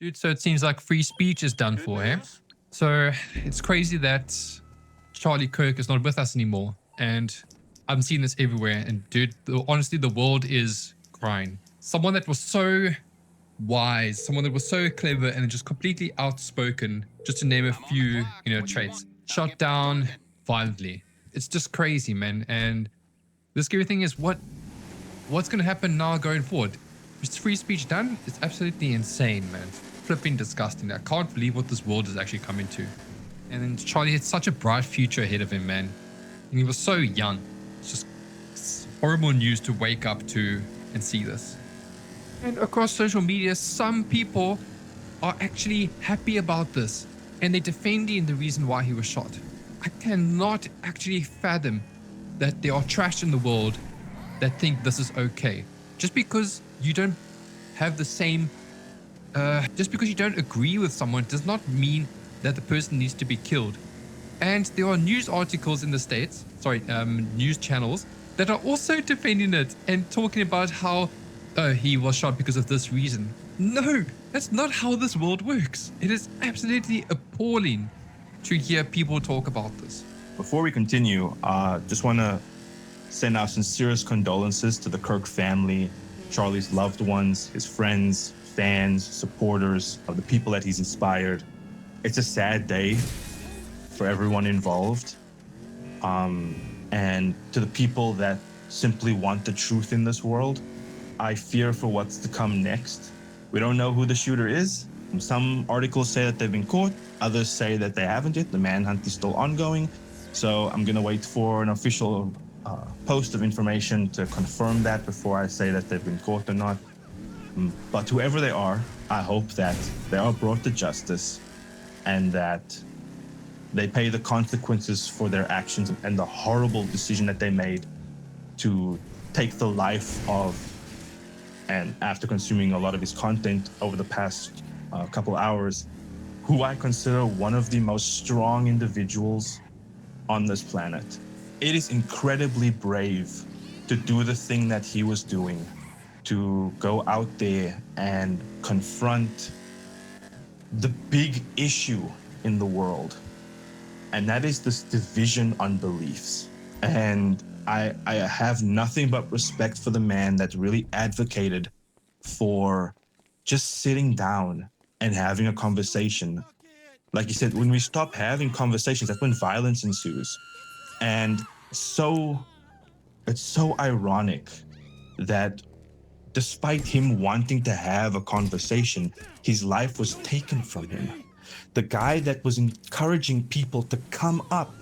Dude, so it seems like free speech is done for, eh? So it's crazy that Charlie Kirk is not with us anymore. And I'm seeing this everywhere. And dude, honestly, the world is crying. Someone that was so wise, someone that was so clever and just completely outspoken, just to name a few, traits, shot down violently. It's just crazy, man. And the scary thing is what's going to happen now going forward? Is free speech done? It's absolutely insane, man. Flipping disgusting. I can't believe what this world is actually coming to. And then Charlie had such a bright future ahead of him, man. And he was so young. It's horrible news to wake up to and see this. And across social media, some people are actually happy about this. And they're defending the reason why he was shot. I cannot actually fathom that there are trash in the world that think this is okay. Just because you don't have the same, just because you don't agree with someone does not mean that the person needs to be killed. And there are news articles in the States, news channels that are also defending it and talking about how he was shot because of this reason. No, that's not how this world works. It is absolutely appalling to hear people talk about this. Before we continue, just want to send our sincerest condolences to the Kirk family, Charlie's loved ones, his friends, fans, supporters, of the people that he's inspired. It's a sad day for everyone involved. And to the people that simply want the truth in this world, I fear for what's to come next. We don't know who the shooter is. Some articles say that they've been caught. Others say that they haven't yet. The manhunt is still ongoing. So I'm going to wait for an official post of information to confirm that before I say that they've been caught or not. But whoever they are, I hope that they are brought to justice and that they pay the consequences for their actions and the horrible decision that they made to take the life of, and after consuming a lot of his content over the past couple hours, who I consider one of the most strong individuals on this planet. It is incredibly brave to do the thing that he was doing, to go out there and confront the big issue in the world. And that is this division on beliefs. And I have nothing but respect for the man that really advocated for just sitting down and having a conversation. Like you said, when we stop having conversations, that's when violence ensues. And it's so ironic that despite him wanting to have a conversation, his life was taken from him. The guy that was encouraging people to come up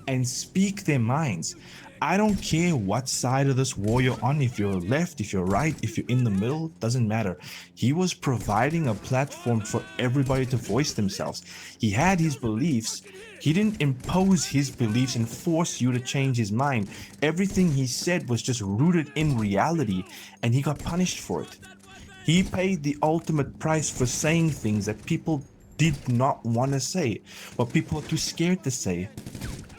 and speak their minds. I don't care what side of this war you're on, if you're left, if you're right, if you're in the middle, doesn't matter. He was providing a platform for everybody to voice themselves. He had his beliefs. He didn't impose his beliefs and force you to change his mind. Everything he said was just rooted in reality, and he got punished for it. He paid the ultimate price for saying things that people did not want to say, but people are too scared to say,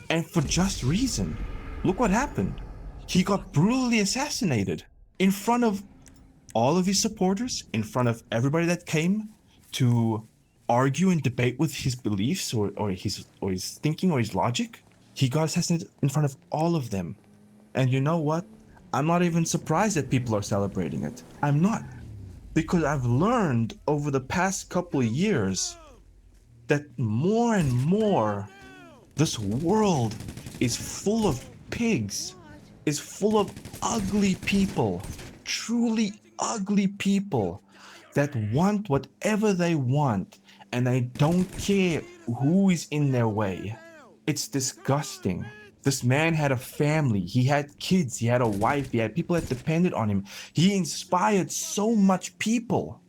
and for just reason. Look what happened. He got brutally assassinated in front of all of his supporters, in front of everybody that came to argue and debate with his beliefs or his thinking or his logic. He got assassinated in front of all of them. And you know what? I'm not even surprised that people are celebrating it. I'm not. Because I've learned over the past couple of years that more and more this world is full of pigs, is full of ugly people, truly ugly people that want whatever they want and they don't care who is in their way. It's disgusting. This man had a family, he had kids, he had a wife, he had people that depended on him. He inspired so much people.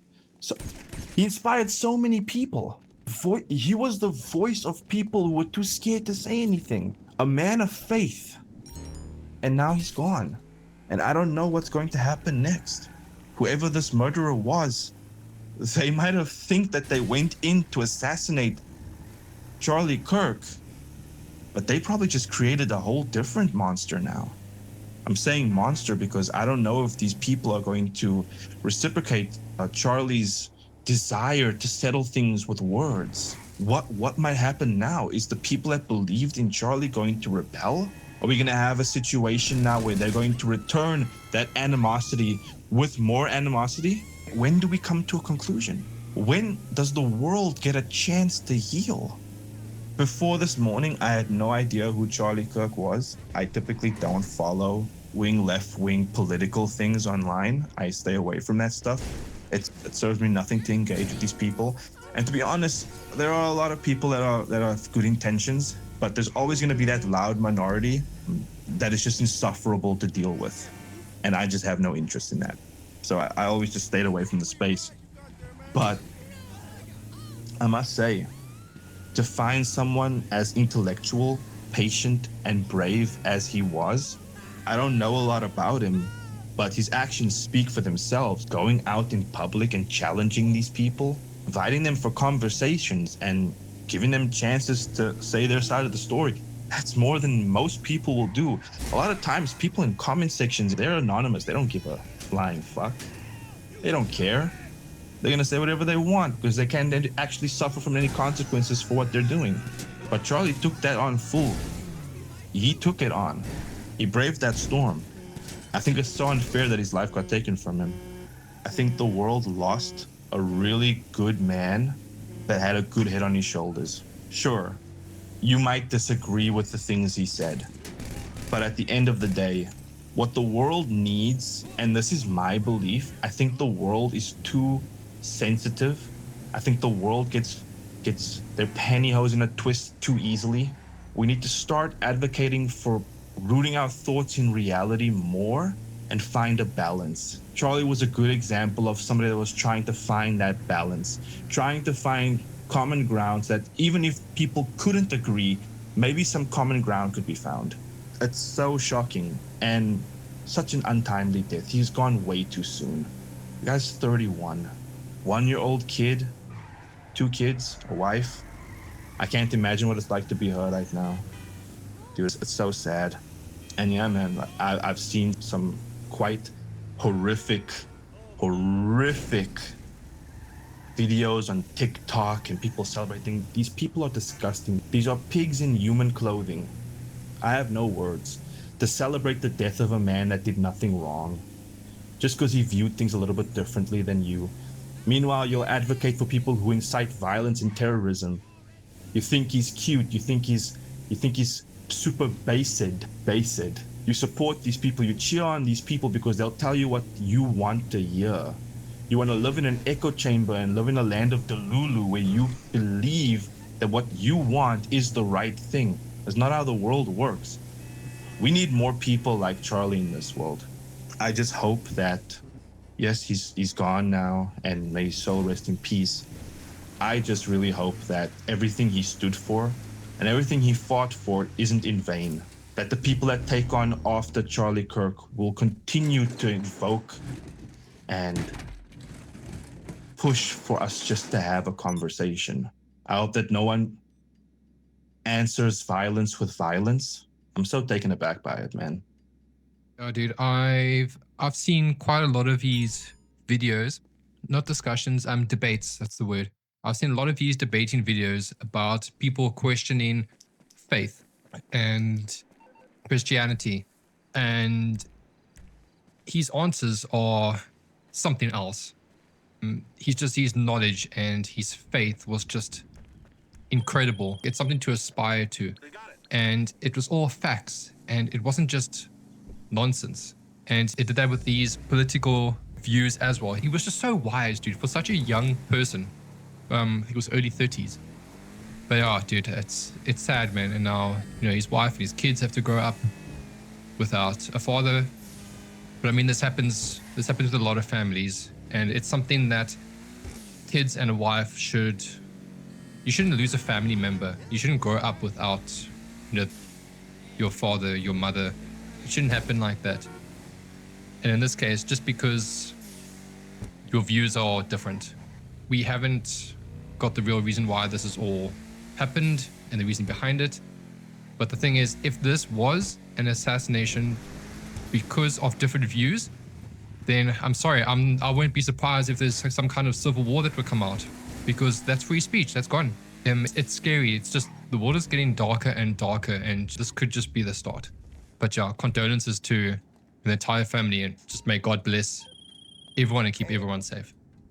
He inspired so many people. He was the voice of people who were too scared to say anything. A man of faith. And now he's gone. And I don't know what's going to happen next. Whoever this murderer was, they might have think that they went in to assassinate Charlie Kirk, but they probably just created a whole different monster now. I'm saying monster because I don't know if these people are going to reciprocate Charlie's desire to settle things with words. What might happen now? Is the people that believed in Charlie going to rebel? Are we going to have a situation now where they're going to return that animosity with more animosity? When do we come to a conclusion? When does the world get a chance to heal? Before this morning, I had no idea who Charlie Kirk was. I typically don't follow left-wing political things online. I stay away from that stuff. It serves me nothing to engage with these people. And to be honest, there are a lot of people that have good intentions, but there's always going to be that loud minority that is just insufferable to deal with. And I just have no interest in that. So I always just stayed away from the space. But I must say, to find someone as intellectual, patient, and brave as he was, I don't know a lot about him, but his actions speak for themselves. Going out in public and challenging these people, inviting them for conversations and giving them chances to say their side of the story, that's more than most people will do. A lot of times people in comment sections, they're anonymous. They don't give a flying fuck. They don't care. They're going to say whatever they want because they can't actually suffer from any consequences for what they're doing. But Charlie took that on full. He took it on. He braved that storm. I think it's so unfair that his life got taken from him. I think the world lost a really good man that had a good head on his shoulders. Sure, you might disagree with the things he said, but at the end of the day, what the world needs, and this is my belief, I think the world is too sensitive. I think the world gets their pantyhose in a twist too easily. We need to start advocating for rooting our thoughts in reality more and find a balance. Charlie was a good example of somebody that was trying to find that balance, trying to find common grounds that even if people couldn't agree, maybe some common ground could be found. It's so shocking and such an untimely death. He's gone way too soon. The guy's 31. 1-year-old kid, 2 kids, a wife. I can't imagine what it's like to be her right now. Dude, it's so sad. And yeah, man, I've seen some quite horrific videos on TikTok and people celebrating. These people are disgusting. These are pigs in human clothing. I have no words. To celebrate the death of a man that did nothing wrong, just because he viewed things a little bit differently than you. Meanwhile, you'll advocate for people who incite violence and terrorism. You think he's cute. You think he's super based. You support these people. You cheer on these people because they'll tell you what you want to hear. You want to live in an echo chamber and live in a land of Delulu where you believe that what you want is the right thing. That's not how the world works. We need more people like Charlie in this world. I just hope that, yes, he's gone now and may his soul rest in peace. I just really hope that everything he stood for and everything he fought for isn't in vain. That the people that take on after Charlie Kirk will continue to invoke and push for us just to have a conversation. I hope that no one answers violence with violence. I'm so taken aback by it, man. Oh, dude, I've seen quite a lot of his videos, not discussions, debates. That's the word. I've seen a lot of his debating videos about people questioning faith and Christianity, and his answers are something else. His knowledge and his faith was just incredible. It's something to aspire to, and it was all facts, and it wasn't just nonsense. And it did that with these political views as well. He was just so wise, dude, for such a young person. He was early 30s. But yeah, dude, it's sad, man. And now, his wife and his kids have to grow up without a father. But I mean, this happens with a lot of families, and it's something that kids and a wife you shouldn't lose a family member. You shouldn't grow up without, your father, your mother. It shouldn't happen like that. And in this case, just because your views are different, we haven't got the real reason why this has all happened and the reason behind it. But the thing is, if this was an assassination because of different views, then I'm sorry, I won't be surprised if there's some kind of civil war that would come out, because that's free speech. That's gone. It's scary. It's just the world is getting darker and darker, and this could just be the start. But yeah, condolences to the entire family, and just may God bless everyone and keep everyone safe.